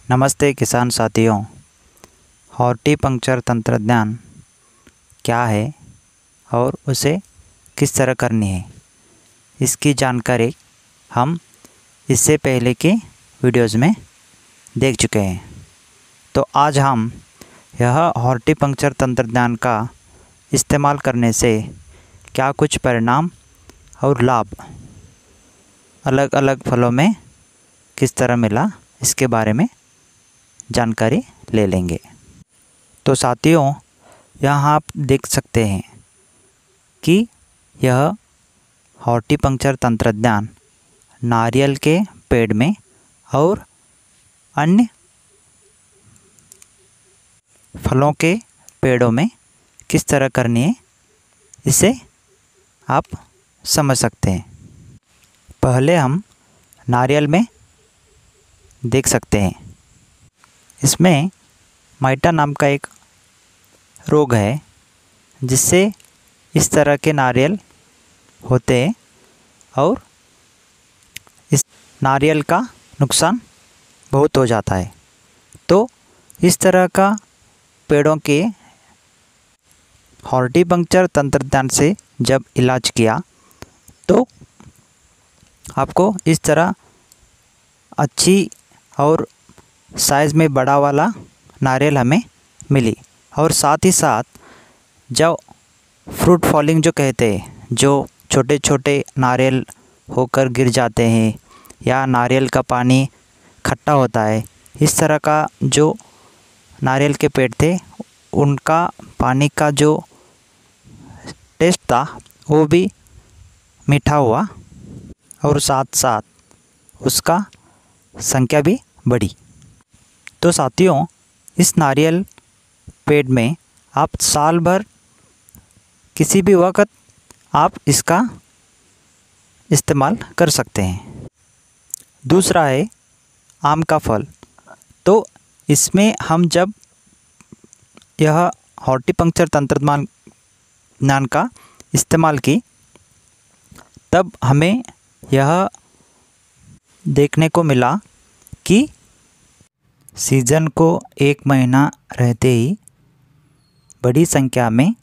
नमस्ते किसान साथियों। हॉर्टिकल्चर तंत्रज्ञान क्या है और उसे किस तरह करनी है, इसकी जानकारी हम इससे पहले के वीडियोज़ में देख चुके हैं। तो आज हम यह हॉर्टिकल्चर तंत्रज्ञान का इस्तेमाल करने से क्या कुछ परिणाम और लाभ अलग अलग फलों में किस तरह मिला, इसके बारे में जानकारी ले लेंगे। तो साथियों, यहाँ आप देख सकते हैं कि यह हॉर्टिकल्चर तंत्रज्ञान नारियल के पेड़ में और अन्य फलों के पेड़ों में किस तरह करनी है, इसे आप समझ सकते हैं। पहले हम नारियल में देख सकते हैं, इसमें माइटा नाम का एक रोग है जिससे इस तरह के नारियल होते हैं और इस नारियल का नुकसान बहुत हो जाता है। तो इस तरह का पेड़ों के हॉर्टिकल्चर तंत्रज्ञान से जब इलाज किया तो आपको इस तरह अच्छी और साइज़ में बड़ा वाला नारियल हमें मिली। और साथ ही साथ जो फ्रूट फॉलिंग जो कहते हैं, जो छोटे छोटे नारियल होकर गिर जाते हैं या नारियल का पानी खट्टा होता है, इस तरह का जो नारियल के पेड़ थे उनका पानी का जो टेस्ट था वो भी मीठा हुआ और साथ साथ उसका संख्या भी बढ़ी। तो साथियों, इस नारियल पेड़ में आप साल भर किसी भी वक्त आप इसका इस्तेमाल कर सकते हैं। दूसरा है आम का फल। तो इसमें हम जब यह हॉर्टिकल्चर तंत्रज्ञान का इस्तेमाल की तब हमें यह देखने को मिला कि सीज़न को 1 महीना रहते ही बड़ी संख्या में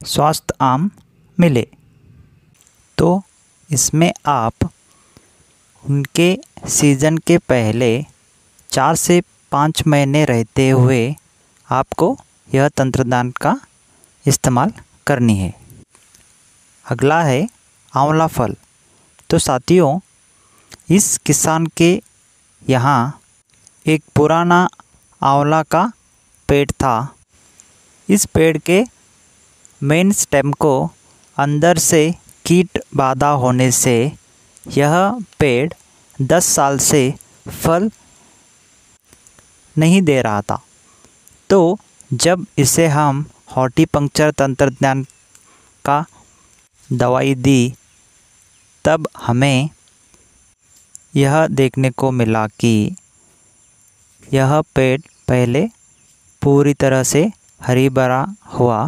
स्वस्थ आम मिले। तो इसमें आप उनके सीज़न के पहले 4 से 5 महीने रहते हुए आपको यह तंत्रज्ञान का इस्तेमाल करनी है। अगला है आंवला फल। तो साथियों, इस किसान के यहाँ एक पुराना आंवला का पेड़ था। इस पेड़ के मेन स्टेम को अंदर से कीट बाधा होने से यह पेड़ 10 साल से फल नहीं दे रहा था। तो जब इसे हम हॉर्टिकल्चर तंत्रज्ञान का दवाई दी तब हमें यह देखने को मिला कि यह पेड़ पहले पूरी तरह से हरी भरा हुआ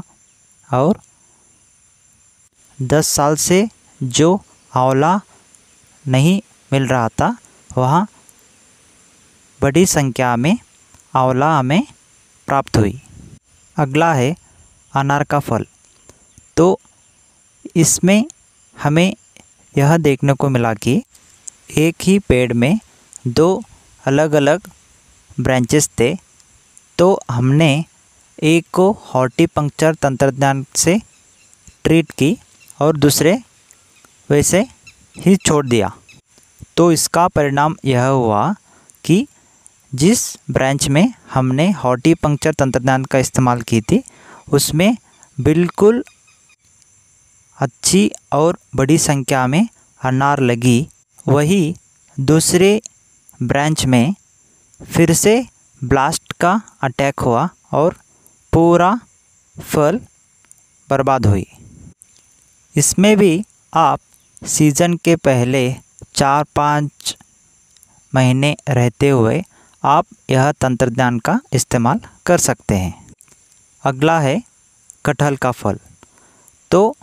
और 10 साल से जो आंवला नहीं मिल रहा था वहाँ बड़ी संख्या में आंवला हमें प्राप्त हुई। अगला है अनार का फल। तो इसमें हमें यह देखने को मिला कि एक ही पेड़ में 2 अलग अलग ब्रांचेस थे। तो हमने एक को हॉर्टिकल्चर तंत्रज्ञान से ट्रीट की और दूसरे वैसे ही छोड़ दिया। तो इसका परिणाम यह हुआ कि जिस ब्रांच में हमने हॉर्टिकल्चर तंत्रज्ञान का इस्तेमाल की थी उसमें बिल्कुल अच्छी और बड़ी संख्या में अनार लगी। वही दूसरे ब्रांच में फिर से ब्लास्ट का अटैक हुआ और पूरा फल बर्बाद हुई। इसमें भी आप सीज़न के पहले 4-5 महीने रहते हुए आप यह तंत्रज्ञान का इस्तेमाल कर सकते हैं। अगला है कटहल का फल। तो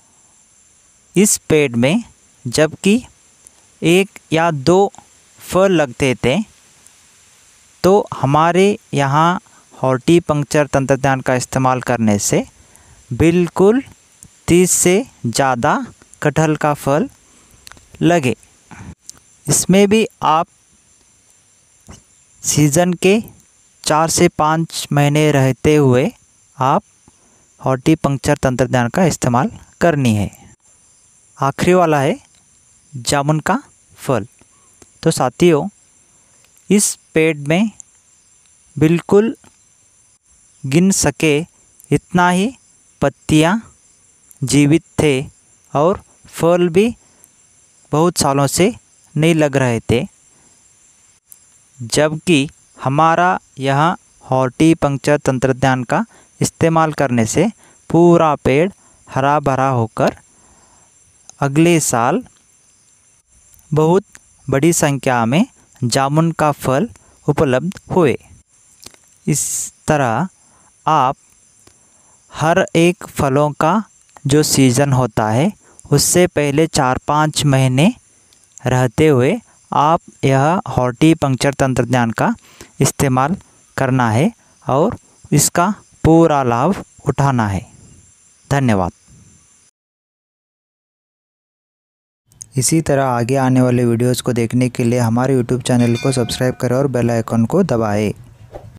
इस पेड़ में जबकि 1 या 2 फल लगते थे तो हमारे यहाँ हॉर्टिकल्चर तंत्रज्ञान का इस्तेमाल करने से बिल्कुल 30 से ज़्यादा कटहल का फल लगे। इसमें भी आप सीज़न के 4 से 5 महीने रहते हुए आप हॉर्टिकल्चर तंत्रज्ञान का इस्तेमाल करनी है। आखिरी वाला है जामुन का फल। तो साथियों, इस पेड़ में बिल्कुल गिन सके इतना ही पत्तियां जीवित थे और फल भी बहुत सालों से नहीं लग रहे थे, जबकि हमारा यह हॉर्टिकल्चर तंत्रज्ञान का इस्तेमाल करने से पूरा पेड़ हरा भरा होकर अगले साल बहुत बड़ी संख्या में जामुन का फल उपलब्ध हुए। इस तरह आप हर एक फलों का जो सीज़न होता है उससे पहले 4-5 महीने रहते हुए आप यह हॉर्टिकल्चर तंत्रज्ञान का इस्तेमाल करना है और इसका पूरा लाभ उठाना है। धन्यवाद। इसी तरह आगे आने वाले वीडियोस को देखने के लिए हमारे YouTube चैनल को सब्सक्राइब करें और बेल आइकन को दबाएं।